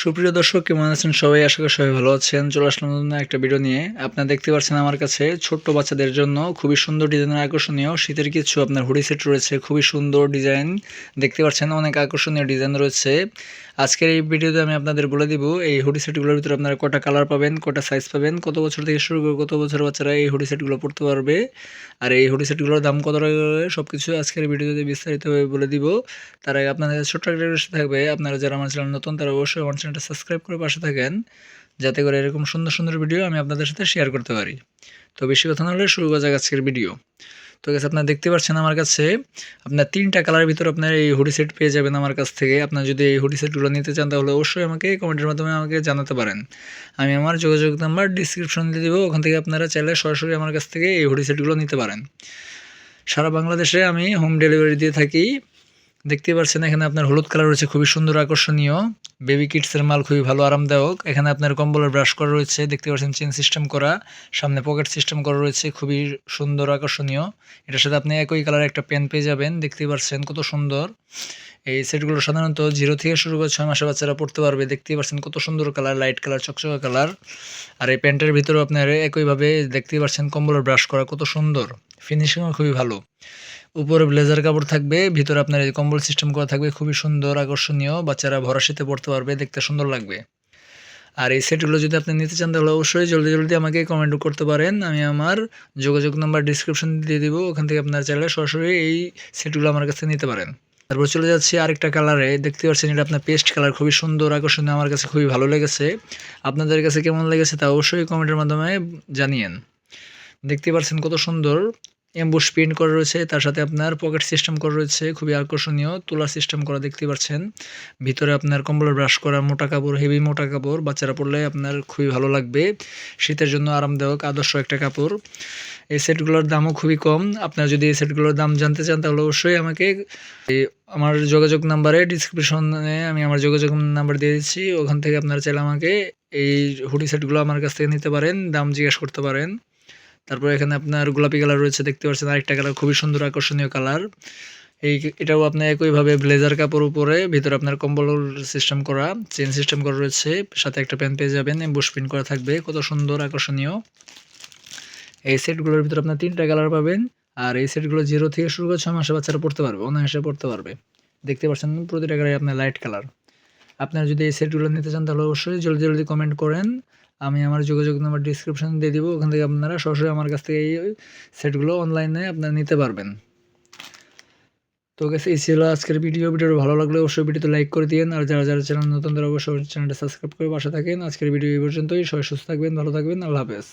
সুপ্রিয় দর্শক, কেমন আছেন সবাই? আশা করি সবাই ভালো আছেন। চলে আসলাম নতুন একটা ভিডিও নিয়ে। আপনারা দেখতে পাচ্ছেন আমার কাছে ছোট্ট বাচ্চাদের জন্য খুবই সুন্দর ডিজাইনের আকর্ষণীয় শীতের কিছু আপনার হুডি সেট রয়েছে। খুবই সুন্দর ডিজাইন, দেখতে পাচ্ছেন অনেক আকর্ষণীয় ডিজাইন রয়েছে। আজকের এই ভিডিওতে আমি আপনাদের বলে দিব এই হুডি সেটগুলোর ভিতরে আপনারা কটা কালার পাবেন, কটা সাইজ পাবেন, কত বছর থেকে শুরু করে কত বছর বাচ্চারা এই হুডি সেটগুলো পড়তে পারবে, আর এই হুডি সেটগুলোর দাম কত টাকা করে সব কিছু আজকের ভিডিওতে বিস্তারিতভাবে বলে দিব। তার আগে আপনাদের ছোট্ট একটা রিকোয়েস্ট থাকবে, আপনারা যারা আমার চ্যানেল নতুন তারা অবশ্যই আমার চ্যানেলটা সাবস্ক্রাইব করে পাশে থাকেন, যাতে করে এরকম সুন্দর সুন্দর ভিডিও আমি আপনাদের সাথে শেয়ার করতে পারি। তো বেশি কথা না হলে শুরু করা যাক আজকের ভিডিও। তো গাইস, আপনারা দেখতে পাচ্ছেন আমার কাছে আপনার 3টা কালারের ভিতর আপনার এই হুডি সেট পেয়ে যাবেন আমার কাছ থেকে। আপনারা যদি এই হুডি সেটগুলো নিতে চান তাহলে অবশ্যই আমাকে কমেন্টের মাধ্যমে আমাকে জানাতে পারেন। আমি আমার যোগাযোগ নাম্বার ডিসক্রিপশনে দিয়ে দেবো, ওখান থেকে আপনারা চাইলে সরাসরি আমার কাছ থেকে এই হুডি সেটগুলো নিতে পারেন। সারা বাংলাদেশে আমি হোম ডেলিভারি দিয়ে থাকি। দেখতে পাচ্ছেন এখানে আপনার হলুদ কালার রয়েছে, খুবই সুন্দর আকর্ষণীয়। বেবি কিডসের মাল, খুবই ভালো আরামদায়ক। এখানে আপনার কম্বলের ব্রাশ করা রয়েছে, দেখতে পাচ্ছেন চেন সিস্টেম করা, সামনে পকেট সিস্টেম করা রয়েছে, খুবই সুন্দর আকর্ষণীয়। এটার সাথে আপনি একই কালার একটা পেন পেয়ে যাবেন, দেখতে পাচ্ছেন কত সুন্দর। এই সেটগুলো সাধারণত 0 থেকে শুরু করে 6 মাসের বাচ্চারা পড়তে পারবে। দেখতে পাচ্ছেন কত সুন্দর কালার, লাইট কালার, চকচকা কালার। আর এই প্যান্টের ভিতরেও আপনার একইভাবে দেখতে পাচ্ছেন কম্বলের ব্রাশ করা, কত সুন্দর ফিনিশিংও খুবই ভালো। উপরে ব্লেজার কাপড় থাকবে, ভিতরে আপনার এই কম্বল সিস্টেম করা থাকবে, খুবই সুন্দর আকর্ষণীয়। বাচ্চারা ভরা শীতে পড়তে পারবে, দেখতে সুন্দর লাগবে। আর এই সেটগুলো যদি আপনি নিতে চান তাহলে অবশ্যই জলদি জলদি আমাকে কমেন্ট করতে পারেন। আমি আমার যোগাযোগ নাম্বার ডিসক্রিপশন দিয়ে দিব, ওখান থেকে আপনারা চাইলে সরাসরি এই সেটগুলো আমার কাছে নিতে পারেন। তারপর চলে যাচ্ছি আরেকটা কালারে, দেখতে পাচ্ছেন এটা আপনার পেস্ট কালার, খুবই সুন্দর আকর্ষণীয়। আমার কাছে খুবই ভালো লেগেছে। আপনাদের কাছে কেমন লেগেছে তা অবশ্যই কমেন্টের মাধ্যমে জানিয়েন। দেখতে পাচ্ছেন কত সুন্দর এমবুশ প্রিন্ট করা রয়েছে, তার সাথে আপনার পকেট সিস্টেম করা রয়েছে, খুবই আকর্ষণীয়। তোলার সিস্টেম করা দেখতে পাচ্ছেন। ভিতরে আপনার কম্বলের ব্রাশ করা, মোটা কাপড়, হেভি মোটা কাপড়। বাচ্চারা পরলে আপনার খুবই ভালো লাগবে। শীতের জন্য আরামদায়ক আদর্শ একটা কাপড়। এই সেটগুলোর দামও খুবই কম। আপনারা যদি এই সেটগুলোর দাম জানতে চান তাহলে অবশ্যই আমাকে আমার যোগাযোগ নাম্বারে ডিসক্রিপশনে আমি আমার যোগাযোগ নাম্বার দিয়ে দিচ্ছি, ওখান থেকে আপনারা চাইলে আমাকে এই হুডি সেটগুলো আমার কাছ থেকে নিতে পারেন, দাম জিজ্ঞেস করতে পারেন। তারপর এখানে আপনার গোলাপি কালার রয়েছে, দেখতে পাচ্ছেন আরেকটা কালার, খুবই সুন্দর আকর্ষণীয় কালার। এটাও আপনার একইভাবে ব্লেজার কাপড়, উপরে ভিতরে আপনার কম্বল সিস্টেম করা, চেন সিস্টেম করা রয়েছে, সাথে একটা প্যান্ট পেয়ে যাবেন, এমবুশ প্রিন্ট করা থাকবে, কত সুন্দর আকর্ষণীয়। এই সেটগুলোর ভিতরে আপনার 3টা কালার পাবেন। আর এই সেটগুলো 0 থেকে শুরু করে 6 মাসের বাচ্চারা পড়তে পারবে, অনায়াসে পড়তে পারবে। দেখতে পাচ্ছেন প্রতিটা কালারই আপনার লাইট কালার। আপনারা যদি এই সেটগুলো নিতে চান তাহলে অবশ্যই জলদি জলদি কমেন্ট করেন। আমি আমার যোগাযোগ নাম্বার ডিসক্রিপশন দিয়ে দিব, ওখান থেকে আপনারা সরাসরি আমার কাছ থেকে এই সেটগুলো অনলাইনে আপনারা নিতে পারবেন। তো গেছে এই ছিল আজকের ভিডিওটা ভালো লাগলে অবশ্যই ভিডিওতে লাইক করে দিন। আর যারা যারা চ্যানেল নতুন তারা অবশ্যই চ্যানেলটা সাবস্ক্রাইব করে পাশে থাকেন। আজকের ভিডিও এই পর্যন্তই। সবাই সুস্থ থাকবেন, ভালো থাকবেন। আল্লাহ হাফেজ।